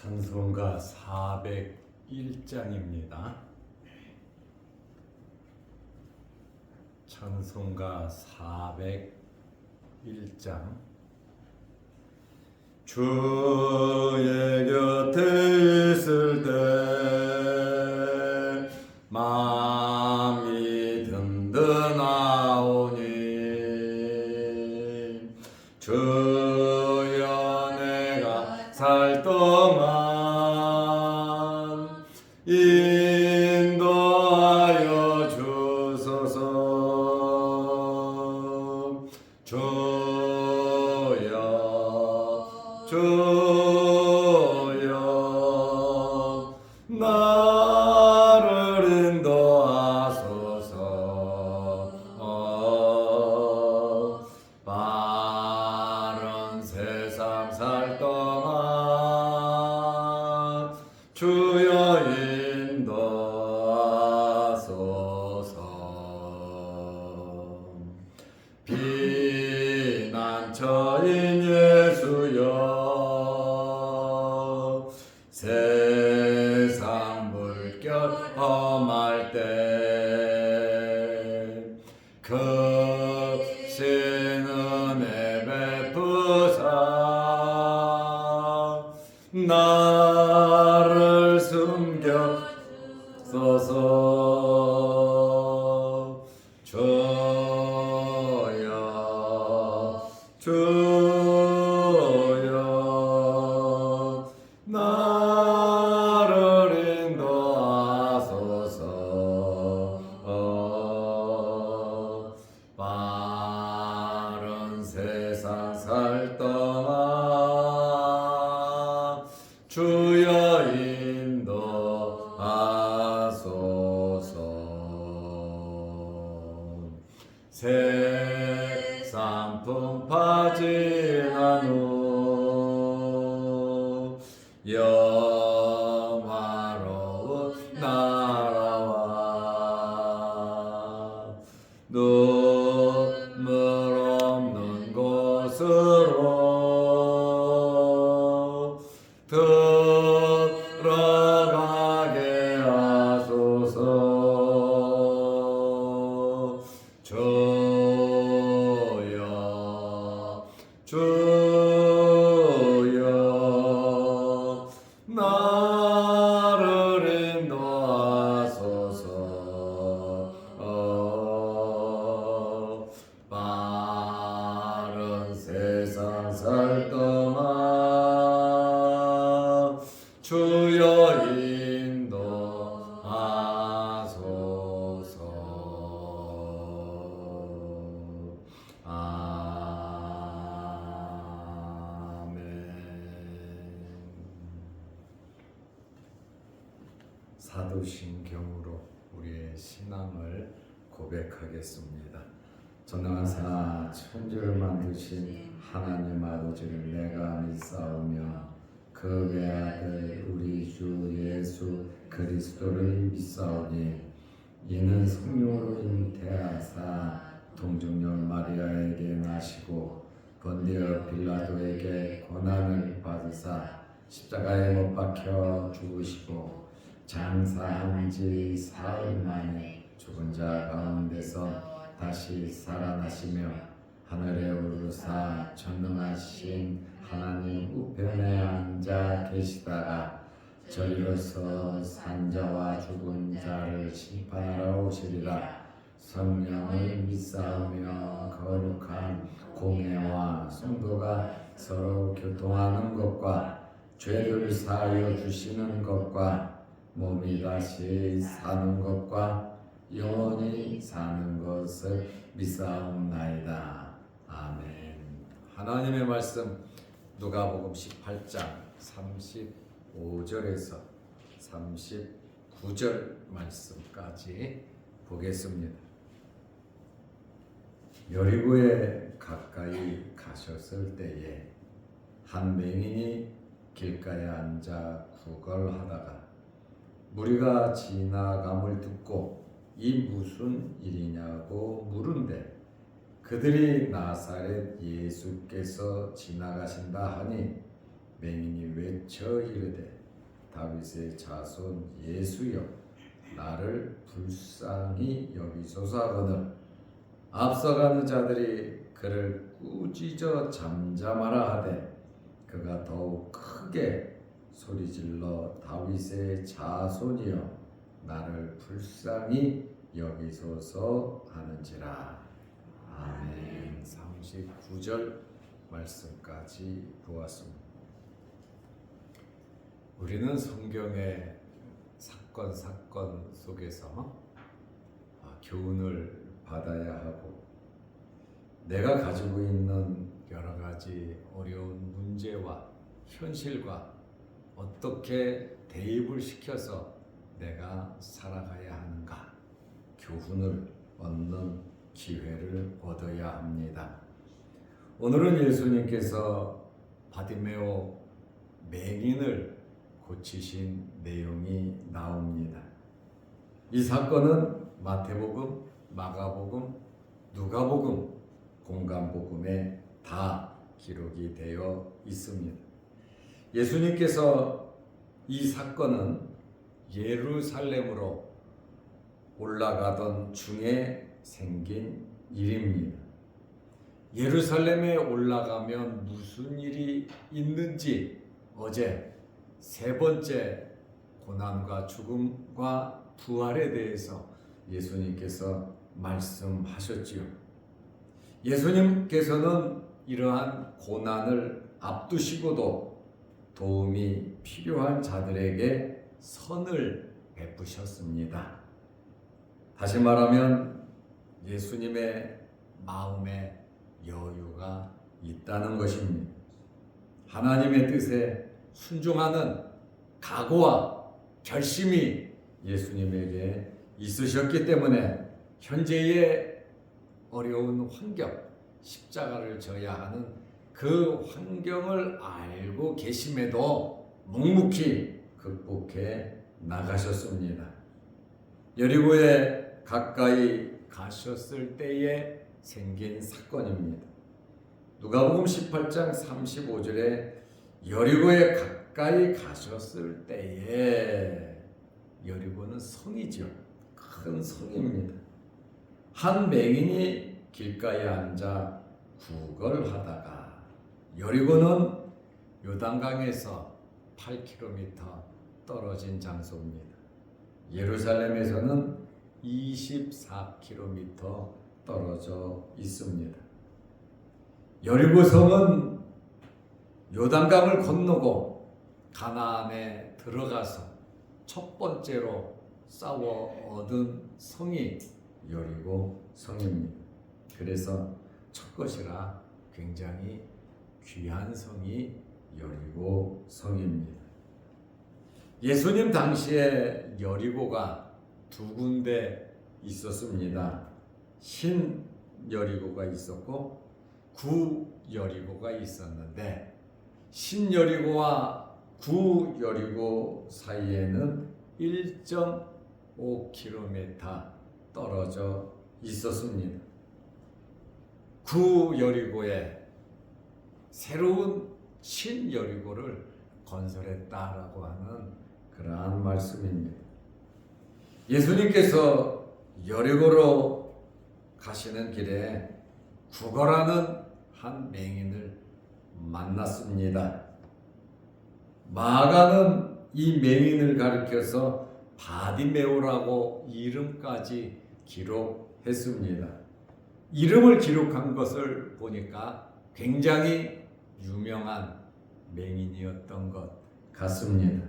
찬송가 401장입니다. 찬송가 401장. 주의 곁에 있을 때 마음이 든든하오니 주여 내가 살 동안 인도하여 주소서. 주여 나를 인도하소서. 바른 세상 살 동안 주여 인도하소서. 피난처인 예수여 세상 물결 험할 때 크신 은혜 베푸사 나를 숨겨소서. 주여 나를 인도하소서. 바른 세상 살 동안 주여 인도하소서. 세상 풍파 지난 후 영화로운 나라와 눈물 없는 곳으로 들어가게 하소서. 주여 나를 인도하소서. 바른 세상 살 동안 주여 인도하소서. 사도신경으로 우리의 신앙을 고백하겠습니다. 전능하사 천지를 만드신 하나님 아버지를 내가 믿사오며 그 외아들 우리 주 예수 그리스도를 믿사오니 이는 성령으로 잉태하사 동정녀 마리아에게 나시고 본디오 빌라도에게 고난을 받으사 십자가에 못 박혀 죽으시고 장사한 지 사흘 만에 죽은 자 가운데서 다시 살아나시며 하늘에 오르사 전능하신 하나님 우편에 앉아 계시다가 저리로서 산자와 죽은 자를 심판하러 오시리라. 성령을 믿사오며 거룩한 공회와 성도가 서로 교통하는 것과 죄를 사하여 주시는 것과 몸이 다시 사는 것과 영원히 사는 것을 믿사옵나이다. 아멘. 하나님의 말씀 누가복음 18장 35절에서 39절 말씀까지 보겠습니다. 여리고에 가까이 가셨을 때에 한 맹인이 길가에 앉아 구걸하다가 무리가 지나감을 듣고 이 무슨 일이냐고 물은데 그들이 나사렛 예수께서 지나가신다 하니 맹인이 외쳐 이르되 다윗의 자손 예수여 나를 불쌍히 여기소서 하거늘 앞서가는 자들이 그를 꾸짖어 잠잠하라 하되 그가 더욱 크게 소리질러 다윗의 자손이여 나를 불쌍히 여기소서 하는지라. 아멘. 39절 말씀까지 보았습니다. 우리는 성경의 사건 속에서 교훈을 받아야 하고 내가 가지고 있는 여러 가지 어려운 문제와 현실과 어떻게 대입을 시켜서 내가 살아가야 하는가 교훈을 얻는 기회를 얻어야 합니다. 오늘은 예수님께서 바디메오 맹인을 고치신 내용이 나옵니다. 이 사건은 마태복음, 마가복음, 누가복음, 공간복음에 다 기록이 되어 있습니다. 예수님께서 이 사건은 예루살렘으로 올라가던 중에 생긴 일입니다. 예루살렘에 올라가면 무슨 일이 있는지 어제 세 번째 고난과 죽음과 부활에 대해서 예수님께서 말씀하셨지요. 예수님께서는 이러한 고난을 앞두시고도 도움이 필요한 자들에게 선을 베푸셨습니다. 다시 말하면 예수님의 마음에 여유가 있다는 것입니다. 하나님의 뜻에 순종하는 각오와 결심이 예수님에게 있으셨기 때문에 현재의 어려운 환경, 십자가를 져야 하는 그 환경을 알고 계심에도 묵묵히 극복해 나가셨습니다. 여리고에 가까이 가셨을 때에 생긴 사건입니다. 누가복음 18장 35절에 여리고에 가까이 가셨을 때에, 여리고는 성이죠. 큰 성입니다. 한 맹인이 길가에 앉아 구걸하다가, 여리고는 요단강에서 8km 떨어진 장소입니다. 예루살렘에서는 24km 떨어져 있습니다. 여리고 성은 요단강을 건너고 가나안에 들어가서 첫 번째로 싸워 얻은 성이 여리고 성입니다. 그래서 첫 것이라 굉장히 귀한 성이 여리고 성입니다. 예수님 당시에 여리고가 두 군데 있었습니다. 신 여리고가 있었고 구 여리고가 있었는데, 신 여리고와 구 여리고 사이에는 1.5km 떨어져 있었습니다. 구 여리고에 새로운 신 여리고를 건설했다라고 하는 그러한 말씀입니다. 예수님께서 여리고로 가시는 길에 구걸하는 한 맹인을 만났습니다. 마가는 이 맹인을 가리켜서 바디메오라고 이름까지 기록했습니다. 이름을 기록한 것을 보니까 굉장히 유명한 맹인이었던 것 같습니다.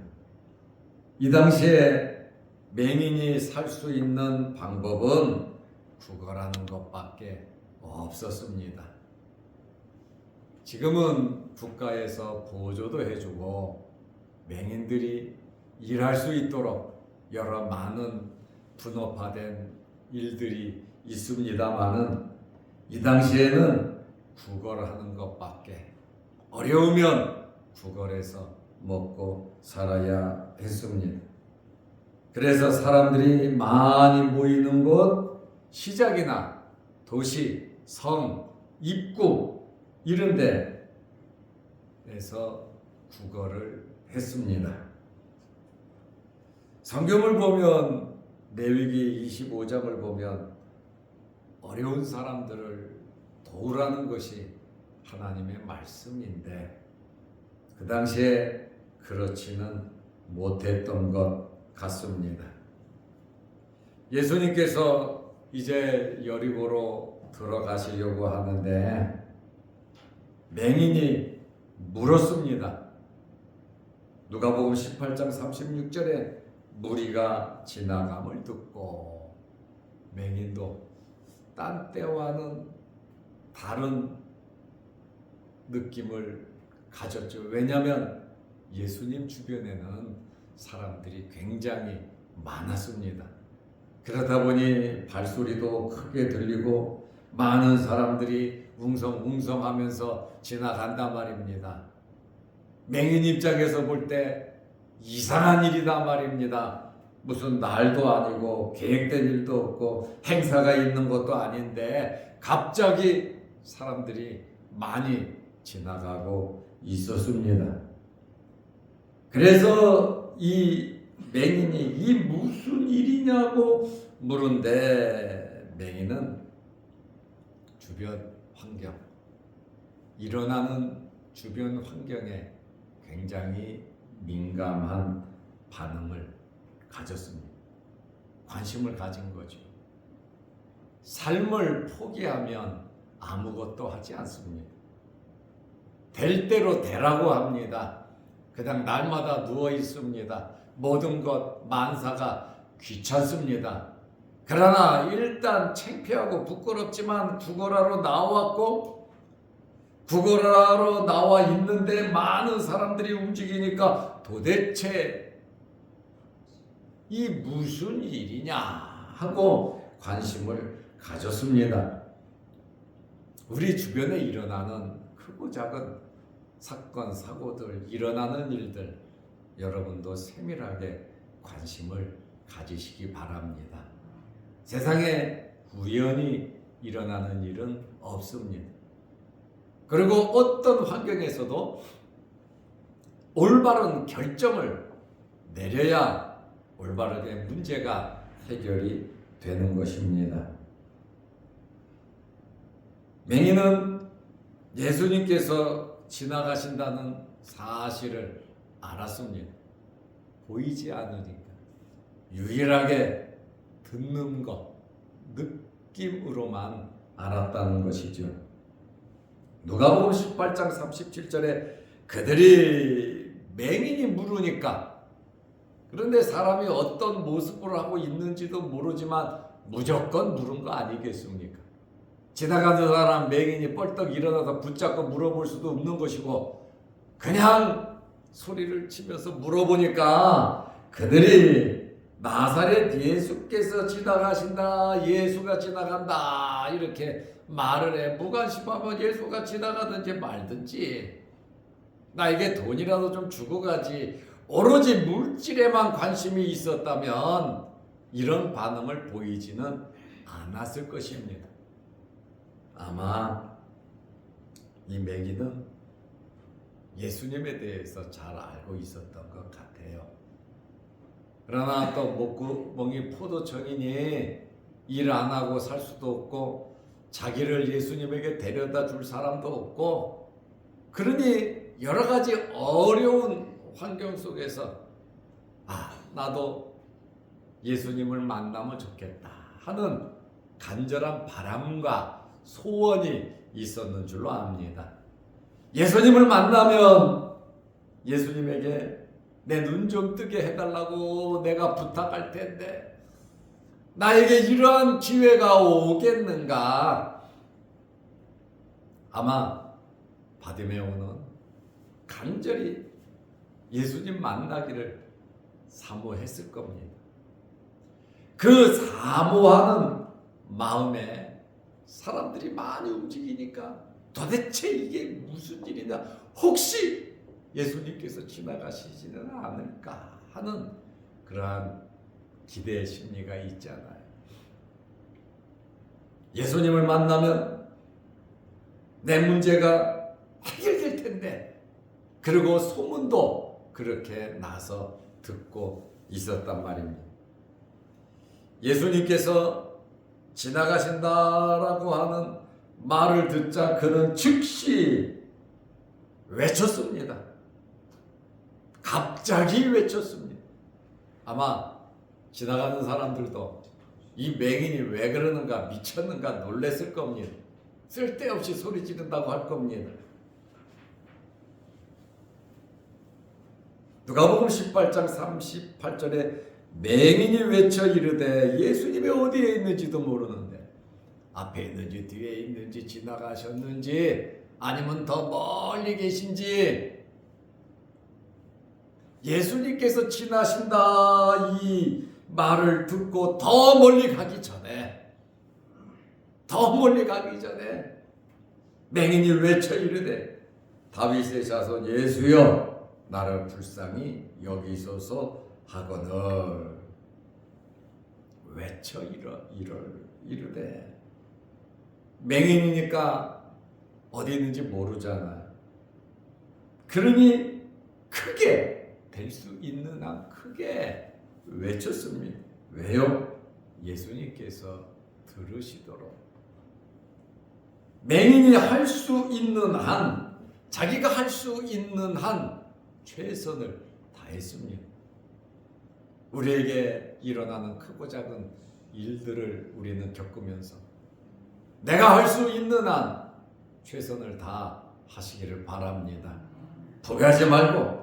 이 당시에 맹인이 살 수 있는 방법은 구걸하는 것밖에 없었습니다. 지금은 국가에서 보조도 해주고 맹인들이 일할 수 있도록 여러 많은 분업화된 일들이 있습니다마는, 이 당시에는 구걸하는 것밖에, 어려우면 구걸해서 먹고 살아야 했습니다. 그래서 사람들이 많이 모이는 곳, 시작이나 도시, 성, 입구 이런 데에서 구걸을 했습니다. 성경을 보면 레위기 25장을 보면 어려운 사람들을 도우라는 것이 하나님의 말씀인데 그 당시에 그렇지는 못했던 것 같습니다. 예수님께서 이제 여리고로 들어가시려고 하는데 맹인이 물었습니다. 누가복음 18장 36절에 무리가 지나감을 듣고 맹인도 딴 때와는 다른 느낌을 가졌죠. 왜냐하면 예수님 주변에는 사람들이 굉장히 많았습니다. 그러다 보니 발소리도 크게 들리고 많은 사람들이 웅성웅성하면서 지나간단 말입니다. 맹인 입장에서 볼 때 이상한 일이다 말입니다. 무슨 날도 아니고 계획된 일도 없고 행사가 있는 것도 아닌데 갑자기 사람들이 많이 지나가고 있었습니다. 그래서 이 맹인이 이 무슨 일이냐고 물은데 맹인은 주변 환경, 일어나는 주변 환경에 굉장히 민감한 반응을 가졌습니다. 관심을 가진 거죠. 삶을 포기하면 아무것도 하지 않습니다. 될 대로 되라고 합니다. 그냥 날마다 누워 있습니다. 모든 것 만사가 귀찮습니다. 그러나 일단 창피하고 부끄럽지만 구걸하러 나왔고 구걸하러 나와 있는데 많은 사람들이 움직이니까 도대체 이 무슨 일이냐 하고 관심을 가졌습니다. 우리 주변에 일어나는 크고 작은 사건, 사고들, 일어나는 일들 여러분도 세밀하게 관심을 가지시기 바랍니다. 세상에 우연히 일어나는 일은 없습니다. 그리고 어떤 환경에서도 올바른 결정을 내려야 올바르게 문제가 해결이 되는 것입니다. 맹인은 예수님께서 지나가신다는 사실을 알았습니다. 보이지 않으니까 유일하게 듣는 것, 느낌으로만 알았다는 것이죠. 누가복음 18장 37절에 그들이 맹인이 물으니까, 그런데 사람이 어떤 모습을 하고 있는지도 모르지만 무조건 물은 거 아니겠습니까? 지나가는 사람 맹인이 뻘떡 일어나서 붙잡고 물어볼 수도 없는 것이고 그냥 소리를 치면서 물어보니까 그들이 나사렛 예수께서 지나가신다, 예수가 지나간다 이렇게 말을 해. 무관심하면 예수가 지나가든지 말든지 나에게 돈이라도 좀 주고 가지, 오로지 물질에만 관심이 있었다면 이런 반응을 보이지는 않았을 것입니다. 아마 이 맹인은 예수님에 대해서 잘 알고 있었던 것 같아요. 그러나 또 목구멍이 포도청이니 일 안 하고 살 수도 없고 자기를 예수님에게 데려다 줄 사람도 없고, 그러니 여러 가지 어려운 환경 속에서 나도 예수님을 만나면 좋겠다 하는 간절한 바람과 소원이 있었는 줄로 압니다. 예수님을 만나면 예수님에게 내 눈 좀 뜨게 해달라고 내가 부탁할 텐데 나에게 이러한 기회가 오겠는가? 아마 바디메오는 간절히 예수님 만나기를 사모했을 겁니다. 그 사모하는 마음에 사람들이 많이 움직이니까 도대체 이게 무슨 일이냐, 혹시 예수님께서 지나가시지는 않을까 하는 그러한 기대의 심리가 있잖아요. 예수님을 만나면 내 문제가 해결될 텐데, 그 그리고 소문도 그렇게 나서 듣고 있었단 말입니다. 예수님께서 지나가신다라고 하는 말을 듣자 그는 즉시 외쳤습니다. 갑자기 외쳤습니다. 아마 지나가는 사람들도 이 맹인이 왜 그러는가, 미쳤는가 놀랬을 겁니다. 쓸데없이 소리 지른다고 할 겁니다. 누가복음 18장 38절에 맹인이 외쳐 이르되 예수님이 어디에 있는지도 모르는데 앞에 있는지 뒤에 있는지 지나가셨는지 아니면 더 멀리 계신지 예수님께서 지나신다 이 말을 듣고 더 멀리 가기 전에 맹인이 외쳐 이르되 다윗의 자손 예수여 나를 불쌍히 여기소서 하거늘 외쳐 이르되 맹인이니까 어디 있는지 모르잖아. 그러니 크게 될 수 있는 한 크게 외쳤습니다. 왜요? 예수님께서 들으시도록. 맹인이 할 수 있는 한, 자기가 할 수 있는 한 최선을 다했습니다. 우리에게 일어나는 크고 작은 일들을 우리는 겪으면서 내가 할 수 있는 한 최선을 다하시기를 바랍니다. 포기하지 말고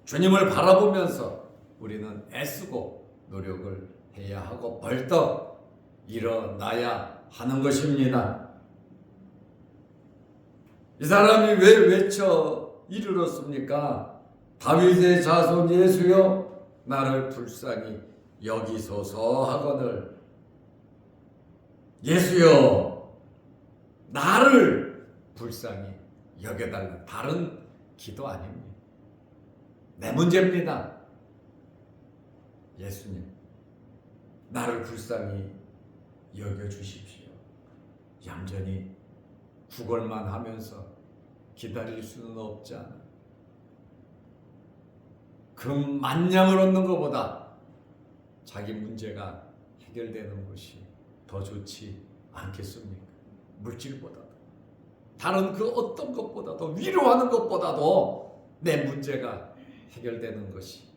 주님을 바라보면서 우리는 애쓰고 노력을 해야 하고 벌떡 일어나야 하는 것입니다. 이 사람이 왜 외쳐 이르렀습니까? 다윗의 자손 예수여 나를 불쌍히 여기소서 하거늘 예수여 나를 불쌍히 여겨달라. 다른 기도 아닙니다. 내 문제입니다. 예수님 나를 불쌍히 여겨주십시오. 얌전히 구걸만 하면서 기다릴 수는 없잖아. 금 만냥을 얻는 것보다 자기 문제가 해결되는 것이 더 좋지 않겠습니까? 물질보다도 다른 그 어떤 것보다도 위로하는 것보다도 내 문제가 해결되는 것이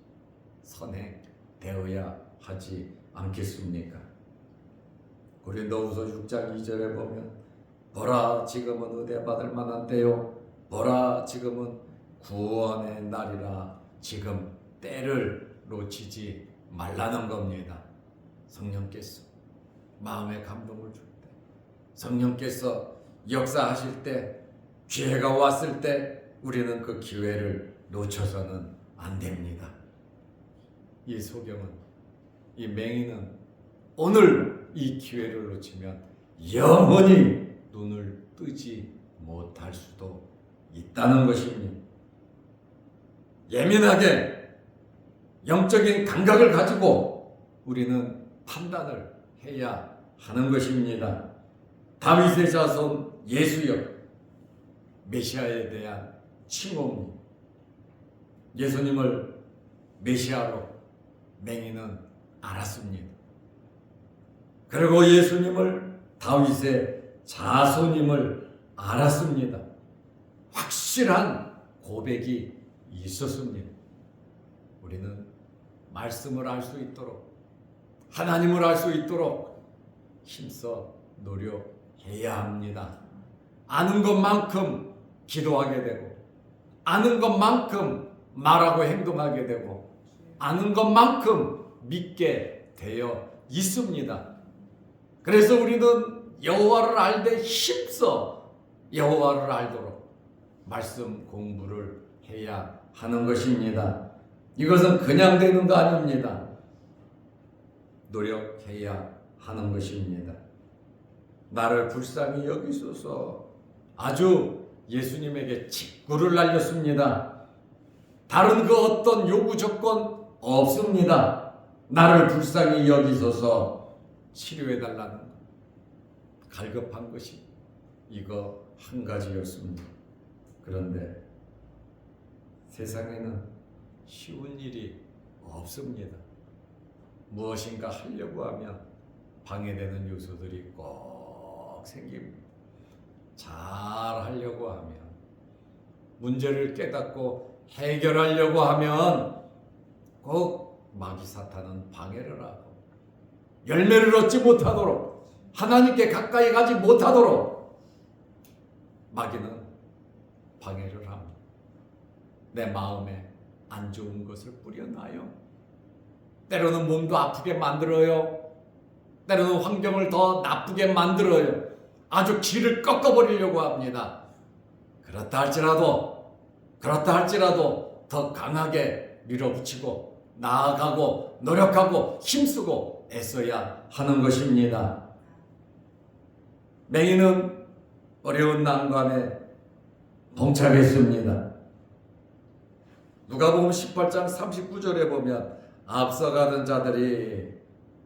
선행되어야 하지 않겠습니까? 고린도후서 6장 2절에 보면 보라 지금은 의대받을 만한 때요 보라 지금은 구원의 날이라 지금 때를 놓치지 말라는 겁니다. 성령께서 마음에 감동을 줄 때 성령께서 역사하실 때 기회가 왔을 때 우리는 그 기회를 놓쳐서는 안 됩니다. 이 소경은 이 맹인은 오늘 이 기회를 놓치면 영원히 눈을 뜨지 못할 수도 있다는 것입니다. 예민하게 영적인 감각을 가지고 우리는 판단을 해야 하는 것입니다. 다윗의 자손 예수여 메시아에 대한 칭호입니다. 예수님을 메시아로 맹인은 알았습니다. 그리고 예수님을 다윗의 자손임을 알았습니다. 확실한 고백이 있었습니다. 우리는 말씀을 알 수 있도록 하나님을 알 수 있도록 힘써 노력해야 합니다. 아는 것만큼 기도하게 되고 아는 것만큼 말하고 행동하게 되고 아는 것만큼 믿게 되어 있습니다. 그래서 우리는 여호와를 알되 힘써 여호와를 알도록 말씀 공부를 해야 하는 것입니다. 이것은 그냥 되는 거 아닙니다. 노력해야 하는 것입니다. 나를 불쌍히 여기소서 아주 예수님에게 직구를 날렸습니다. 다른 그 어떤 요구 조건 없습니다. 나를 불쌍히 여기소서 치료해달라는 것. 갈급한 것이 이거 한 가지였습니다. 그런데 세상에는 쉬운 일이 없습니다. 무엇인가 하려고 하면 방해되는 요소들이 꼭 생깁니다. 잘 하려고 하면, 문제를 깨닫고 해결하려고 하면 꼭 마귀 사탄은 방해를 하고, 열매를 얻지 못하도록, 하나님께 가까이 가지 못하도록 마귀는 방해를 합니다. 내 마음에 안 좋은 것을 뿌려놔요. 때로는 몸도 아프게 만들어요. 때로는 환경을 더 나쁘게 만들어요. 아주 길을 꺾어버리려고 합니다. 그렇다 할지라도 더 강하게 밀어붙이고 나아가고 노력하고 힘쓰고 애써야 하는 것입니다. 맹인은 어려운 난관에 봉착했습니다. 누가복음 18장 39절에 보면 앞서가는 자들이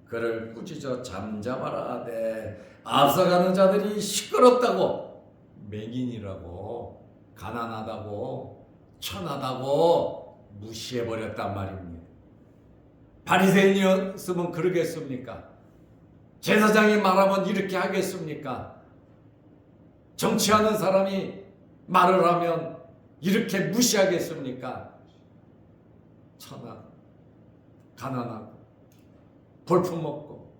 그를 꾸짖어 잠잠하라 하되, 앞서가는 자들이 시끄럽다고, 맹인이라고, 가난하다고, 천하다고 무시해버렸단 말입니다. 바리새인이었으면 그러겠습니까? 제사장이 말하면 이렇게 하겠습니까? 정치하는 사람이 말을 하면 이렇게 무시하겠습니까? 천하, 가난하고, 볼품먹고,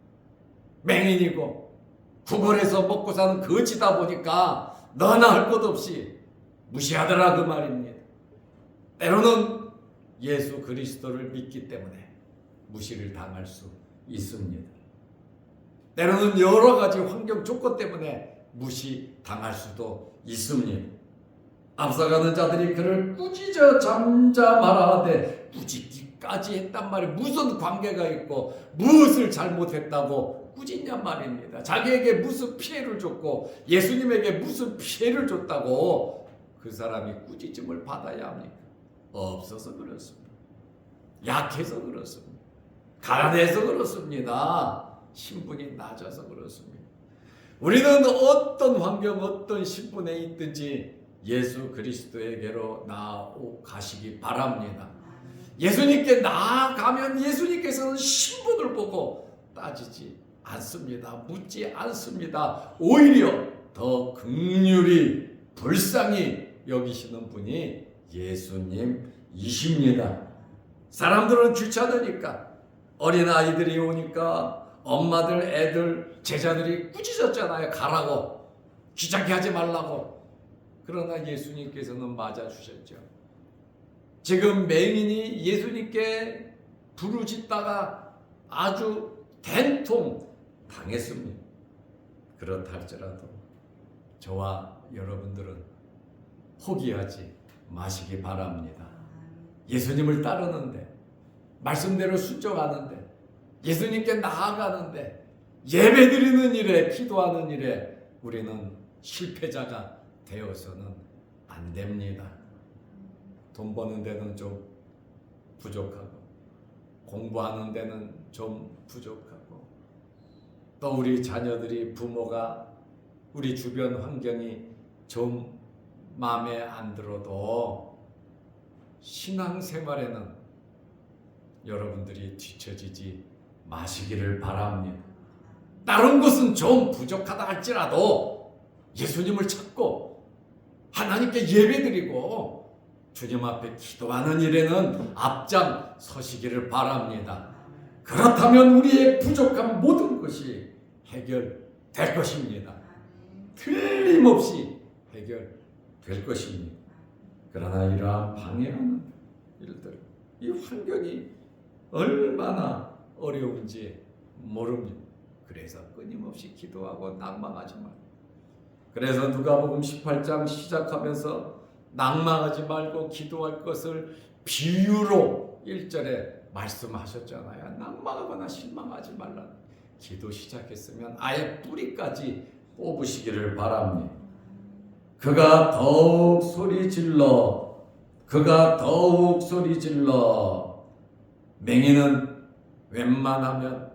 맹인이고, 구걸해서 먹고 사는 거지다 보니까 너나 할 것 없이 무시하더라 그 말입니다. 때로는 예수 그리스도를 믿기 때문에 무시를 당할 수 있습니다. 때로는 여러 가지 환경 조건 때문에 무시당할 수도 있습니다. 앞서가는 자들이 그를 꾸짖어 잠잠하라 하되, 꾸짖기까지 했단 말이에요. 무슨 관계가 있고 무엇을 잘못했다고 꾸짖냔 말입니다. 자기에게 무슨 피해를 줬고 예수님에게 무슨 피해를 줬다고 그 사람이 꾸짖음을 받아야 합니까? 없어서 그렇습니다. 약해서 그렇습니다. 가난해서 그렇습니다. 신분이 낮아서 그렇습니다. 우리는 어떤 환경, 어떤 신분에 있든지 예수 그리스도에게로 나아가시기 바랍니다. 예수님께 나아가면 예수님께서는 신분을 보고 따지지 않습니다. 묻지 않습니다. 오히려 더 긍휼히 불쌍히 여기시는 분이 예수님이십니다. 사람들은 귀찮으니까, 어린아이들이 오니까 엄마들, 애들, 제자들이 꾸짖었잖아요. 가라고, 귀찮게 하지 말라고. 그러나 예수님께서는 맞아주셨죠. 지금 맹인이 예수님께 부르짖다가 아주 된통 당했습니다. 그렇다 할지라도 저와 여러분들은 포기하지 마시기 바랍니다. 예수님을 따르는데, 말씀대로 순종하는데, 예수님께 나아가는데, 예배드리는 일에, 기도하는 일에 우리는 실패자가 되어서는 안 됩니다. 돈 버는 데는 좀 부족하고, 공부하는 데는 좀 부족하고, 또 우리 자녀들이, 부모가, 우리 주변 환경이 좀 마음에 안 들어도 신앙생활에는 여러분들이 뒤처지지 마시기를 바랍니다. 다른 것은 좀 부족하다 할지라도 예수님을 찾고 하나님께 예배드리고 주님 앞에 기도하는 일에는 앞장 서시기를 바랍니다. 그렇다면 우리의 부족한 모든 것이 해결될 것입니다. 틀림없이 해결될 것입니다. 그러나 이러한 방해하는 일들, 이 환경이 얼마나 어려운지 모릅니다. 그래서 끊임없이 기도하고 낭망하지 말고, 그래서 누가복음 18장 시작하면서 낭망하지 말고 기도할 것을 비유로 1절에 말씀하셨잖아요. 낭망하거나 실망하지 말라. 기도 시작했으면 아예 뿌리까지 뽑으시기를 바랍니다. 그가 더욱 소리질러, 맹인은 웬만하면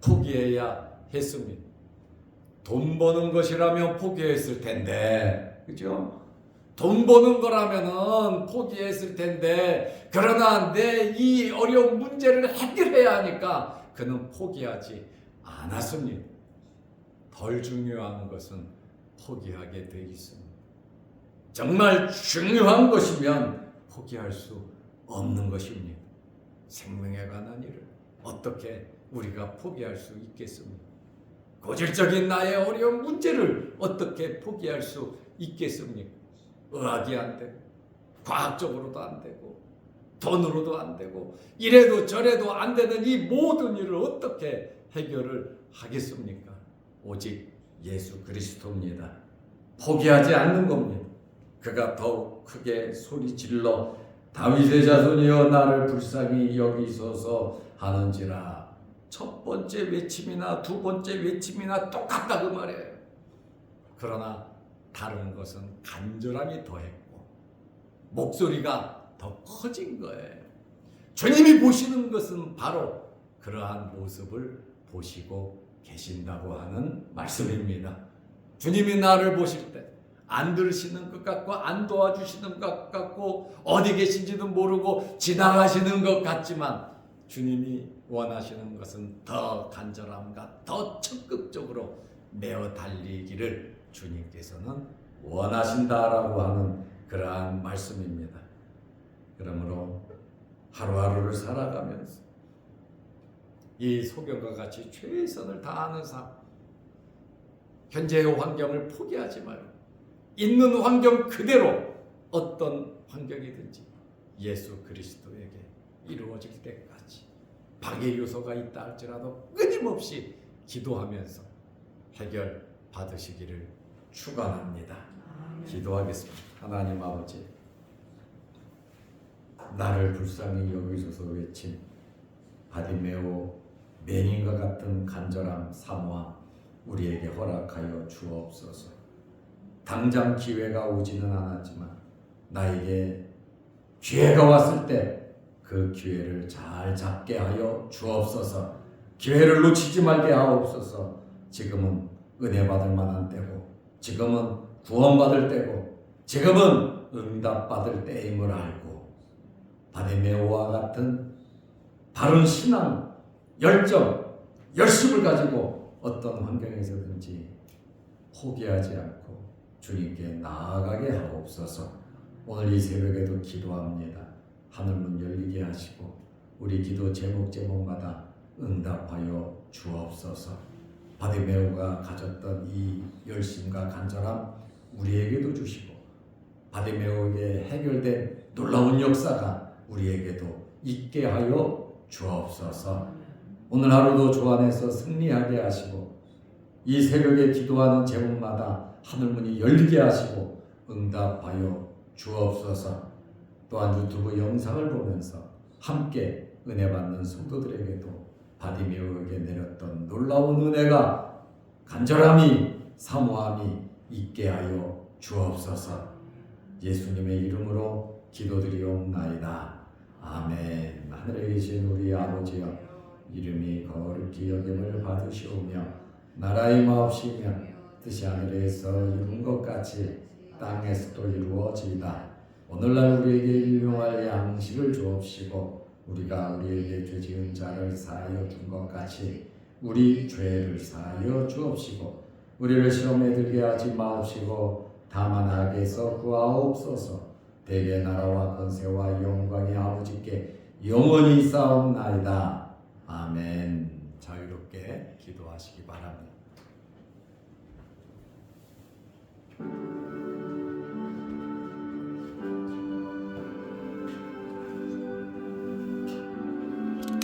포기해야 했습니다. 돈 버는 것이라면 포기했을 텐데, 그죠? 돈 버는 거라면은 포기했을 텐데, 그러나 내 이 어려운 문제를 해결해야 하니까 그는 포기하지 않았습니다. 덜 중요한 것은 포기하게 돼 있습니다. 정말 중요한 것이면 포기할 수 없는 것입니다. 생명에 관한 일을 어떻게 우리가 포기할 수 있겠습니까? 고질적인 나의 어려운 문제를 어떻게 포기할 수 있겠습니까? 의학이 안 되고, 과학적으로도 안 되고, 돈으로도 안 되고, 이래도 저래도 안 되는 이 모든 일을 어떻게 해결을 하겠습니까? 오직 예수 그리스도입니다. 포기하지 않는 겁니다. 그가 더욱 크게 소리질러 다윗의 자손이여 나를 불쌍히 여기소서 하는지라. 첫 번째 외침이나 두 번째 외침이나 똑같다 그 말이에요. 그러나 다른 것은 간절함이 더했고 목소리가 더 커진 거예요. 주님이 보시는 것은 바로 그러한 모습을 보시고 계신다고 하는 말씀입니다. 주님이 나를 보실 때 안 들으시는 것 같고 안 도와주시는 것 같고 어디 계신지도 모르고 지나가시는 것 같지만 주님이 원하시는 것은 더 간절함과 더 적극적으로 내어 달리기를 주님께서는 원하신다라고 하는 그러한 말씀입니다. 그러므로 하루하루를 살아가면서 이 소경과 같이 최선을 다하는 삶, 현재의 환경을 포기하지 말고 있는 환경 그대로 어떤 환경이든지 예수 그리스도에게 이루어질 때까지 방해 요소가 있다 할지라도 끊임없이 기도하면서 해결 받으시기를 축원합니다. 기도하겠습니다. 하나님 아버지, 나를 불쌍히 여기소서 외친 바디메오 맹인과 같은 간절함, 사모함 우리에게 허락하여 주옵소서. 당장 기회가 오지는 않았지만 나에게 기회가 왔을 때 그 기회를 잘 잡게 하여 주옵소서. 기회를 놓치지 말게 하옵소서. 지금은 은혜 받을 만한 때고, 지금은 구원받을 때고, 지금은 응답받을 때임을 알고 바디메오와 같은 바른 신앙, 열정, 열심을 가지고 어떤 환경에서든지 포기하지 않고 주님께 나아가게 하옵소서. 오늘 이 새벽에도 기도합니다. 하늘문 열리게 하시고 우리 기도 제목마다 응답하여 주옵소서. 바디메오가 가졌던 이 열심과 간절함 우리에게도 주시고 바디메오에게 해결된 놀라운 역사가 우리에게도 있게 하여 주옵소서. 오늘 하루도 주 안에서 승리하게 하시고 이 새벽에 기도하는 제목마다 하늘문이 열리게 하시고 응답하여 주옵소서. 또한 유튜브 영상을 보면서 함께 은혜 받는 성도들에게도 바디메오에게 내렸던 놀라운 은혜가 간절함이 사모함이 있게 하여 주옵소서. 예수님의 이름으로 기도드리옵나이다. 아멘. 하늘에 계신 우리 아버지여, 이름이 거룩히 여김을 받으시오며 나라의 마옵시며 뜻이 하늘에서 이룬 것 같이 땅에서도 이루어지이다. 오늘날 우리에게 일용할 양식을 주옵시고 우리가 우리에게 죄 지은 자를 사하여 준 것 같이 우리 죄를 사하여 주옵시고 우리를 시험에 들게 하지 마옵시고 다만 악에서 구하옵소서. 대개 나라와 권세와 영광이 아버지께 영원히 있사옵나이다. 아멘. 자유롭게 기도하시기 바랍니다.